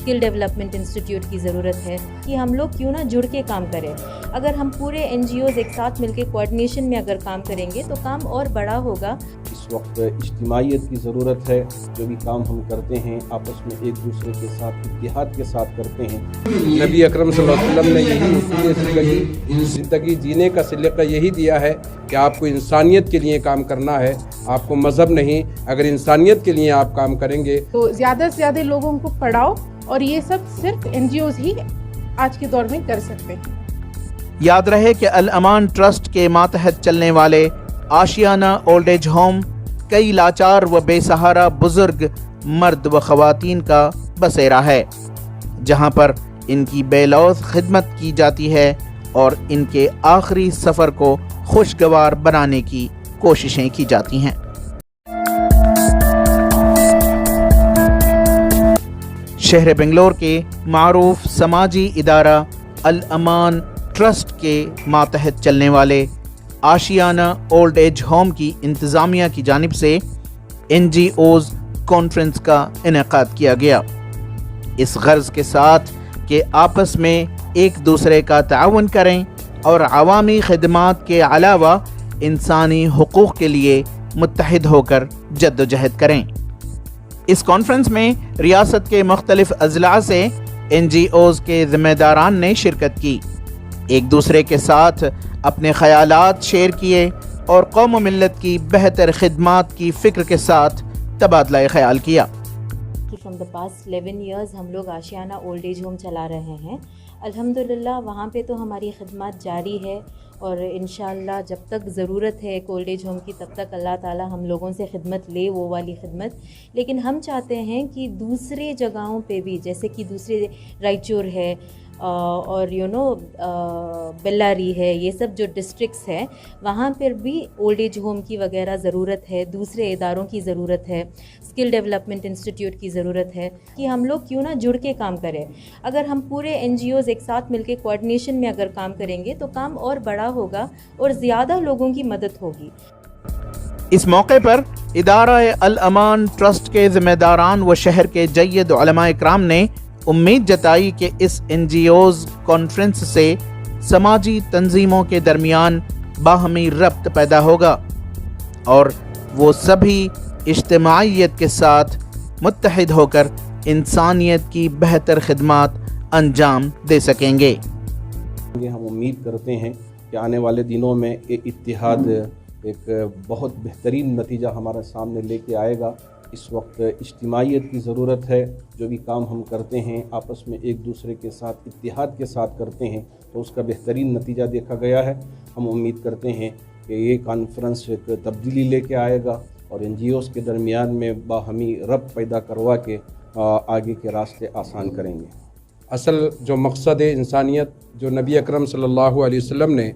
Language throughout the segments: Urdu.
اسکل ڈیولپمنٹ انسٹیٹیوٹ کی ضرورت ہے کہ ہم لوگ کیوں نہ جڑ کے کام کریں. اگر ہم پورے NGOs ایک ساتھ مل کے کوآرڈینیشن میں اگر کام کریں گے تو کام اور بڑا ہوگا. اس وقت اجتماعیت کی ضرورت ہے. جو بھی کام ہم کرتے ہیں آپس میں ایک دوسرے کے ساتھ اتحاد کے ساتھ کرتے ہیں. نبی اکرم صلی اللہ علیہ وسلم نے یہی زندگی جینے کا سلیقہ یہی دیا ہے کہ آپ کو انسانیت کے لیے کام کرنا ہے, آپ کو مذہب نہیں. اگر انسانیت کے لیے آپ کام کریں گے تو زیادہ سے زیادہ لوگوں کو پڑھاؤ, اور یہ سب صرف NGOs ہی آج کے دور میں کر سکتے ہیں. یاد رہے کہ الامان ٹرسٹ کے ماتحت چلنے والے آشیانہ اولڈ ایج ہوم کئی لاچار و بے سہارا بزرگ مرد و خواتین کا بسیرا ہے, جہاں پر ان کی بے لوث خدمت کی جاتی ہے اور ان کے آخری سفر کو خوشگوار بنانے کی کوششیں کی جاتی ہیں. شہر بنگلور کے معروف سماجی ادارہ الامان ٹرسٹ کے ماتحت چلنے والے آشیانہ اولڈ ایج ہوم کی انتظامیہ کی جانب سے NGOs کانفرنس کا انعقاد کیا گیا, اس غرض کے ساتھ کہ آپس میں ایک دوسرے کا تعاون کریں اور عوامی خدمات کے علاوہ انسانی حقوق کے لیے متحد ہو کر جد و جہد کریں. اس کانفرنس میں ریاست کے مختلف اضلاع سے NGOs کے ذمہ داران نے شرکت کی, ایک دوسرے کے ساتھ اپنے خیالات شیئر کیے اور قوم و ملت کی بہتر خدمات کی فکر کے ساتھ تبادلہ خیال کیا. فرام دا پاسٹ 11 ایئرز ہم لوگ آشیانہ اولڈ ایج ہوم چلا رہے ہیں. الحمدللہ وہاں پہ تو ہماری خدمات جاری ہے, اور انشاءاللہ جب تک ضرورت ہے ایک اولڈ ایج ہوم کی تب تک اللہ تعالیٰ ہم لوگوں سے خدمت لے, وہ والی خدمت. لیکن ہم چاہتے ہیں کہ دوسرے جگہوں پہ بھی, جیسے کہ دوسرے رائچور ہے اور بیلاری ہے, یہ سب جو ڈسٹرکٹس ہیں وہاں پر بھی اولڈ ایج ہوم کی وغیرہ ضرورت ہے, دوسرے اداروں کی ضرورت ہے, اسکل ڈیولپمنٹ انسٹیٹیوٹ کی ضرورت ہے کہ ہم لوگ کیوں نہ جڑ کے کام کریں. اگر ہم پورے NGOs ایک ساتھ مل کے کوآرڈینیشن میں اگر کام کریں گے تو کام اور بڑا ہوگا اور زیادہ لوگوں کی مدد ہوگی. اس موقع پر ادارہ الامان ٹرسٹ کے ذمہ داران و شہر کے جید علماء اکرام نے امید جتائی کہ اس NGOs کانفرنس سے سماجی تنظیموں کے درمیان باہمی ربط پیدا ہوگا اور وہ سبھی اجتماعیت کے ساتھ متحد ہو کر انسانیت کی بہتر خدمات انجام دے سکیں گے. ہم امید کرتے ہیں کہ آنے والے دنوں میں یہ اتحاد ایک بہت بہترین نتیجہ ہمارے سامنے لے کے آئے گا. اس وقت اجتماعیت کی ضرورت ہے. جو بھی کام ہم کرتے ہیں آپس میں ایک دوسرے کے ساتھ اتحاد کے ساتھ کرتے ہیں تو اس کا بہترین نتیجہ دیکھا گیا ہے. ہم امید کرتے ہیں کہ یہ کانفرنس ایک تبدیلی لے کے آئے گا اور NGOs کے درمیان میں باہمی ربط پیدا کروا کے آگے کے راستے آسان کریں گے. اصل جو مقصد ہے انسانیت, جو نبی اکرم صلی اللہ علیہ وسلم نے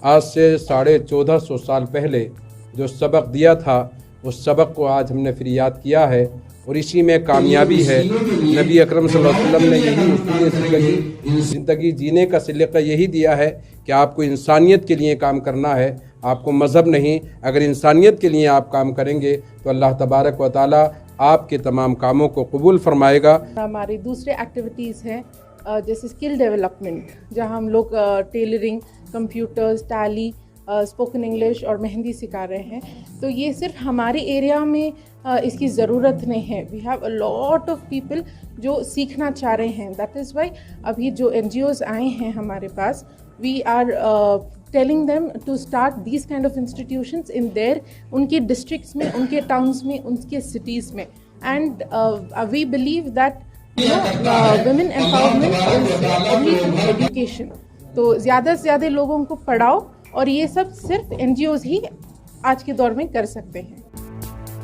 آج سے 1450 سال پہلے جو سبق دیا تھا, اس سبق کو آج ہم نے پھر یاد کیا ہے اور اسی میں کامیابی ہے. نبی اکرم صلی اللہ علیہ وسلم نے یہی زندگی جینے کا سلیقہ یہی دیا ہے کہ آپ کو انسانیت کے لیے کام کرنا ہے, آپ کو مذہب نہیں. اگر انسانیت کے لیے آپ کام کریں گے تو اللہ تبارک و تعالیٰ آپ کے تمام کاموں کو قبول فرمائے گا. ہماری دوسرے ایکٹیویٹیز ہیں جیسے اسکل ڈیولپمنٹ, جہاں ہم لوگ ٹیلرنگ, کمپیوٹرز, ٹیلی, اسپوکن انگلش اور مہندی سکھا رہے ہیں. تو یہ صرف ہمارے ایریا میں اس کی ضرورت نہیں ہے. We have a lot of people جو سیکھنا چاہ رہے ہیں. دیٹ از وائی ابھی جو NGOs آئے ہیں ہمارے پاس, we are telling them to start these kind of institutions in there, ان کے ڈسٹرکٹس میں, ان کے ٹاؤنس میں, ان کے سٹیز میں. And we believe that women empowerment is only through education. تو زیادہ سے زیادہ لوگوں کو پڑھاؤ, اور یہ سب صرف NGOs ہی آج کے دور میں کر سکتے ہیں.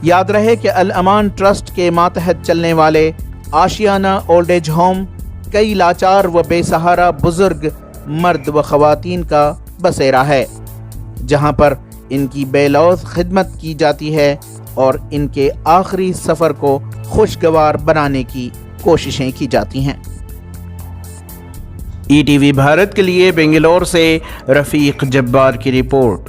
یاد رہے کہ الامان ٹرسٹ کے ماتحت چلنے والے آشیانہ اولڈ ایج ہوم کئی لاچار و بے سہارا بزرگ مرد و خواتین کا بسیرا ہے, جہاں پر ان کی بے لوث خدمت کی جاتی ہے اور ان کے آخری سفر کو خوشگوار بنانے کی کوششیں کی جاتی ہیں. ETV بھارت کے لیے بنگلور سے رفیق جبار کی رپورٹ.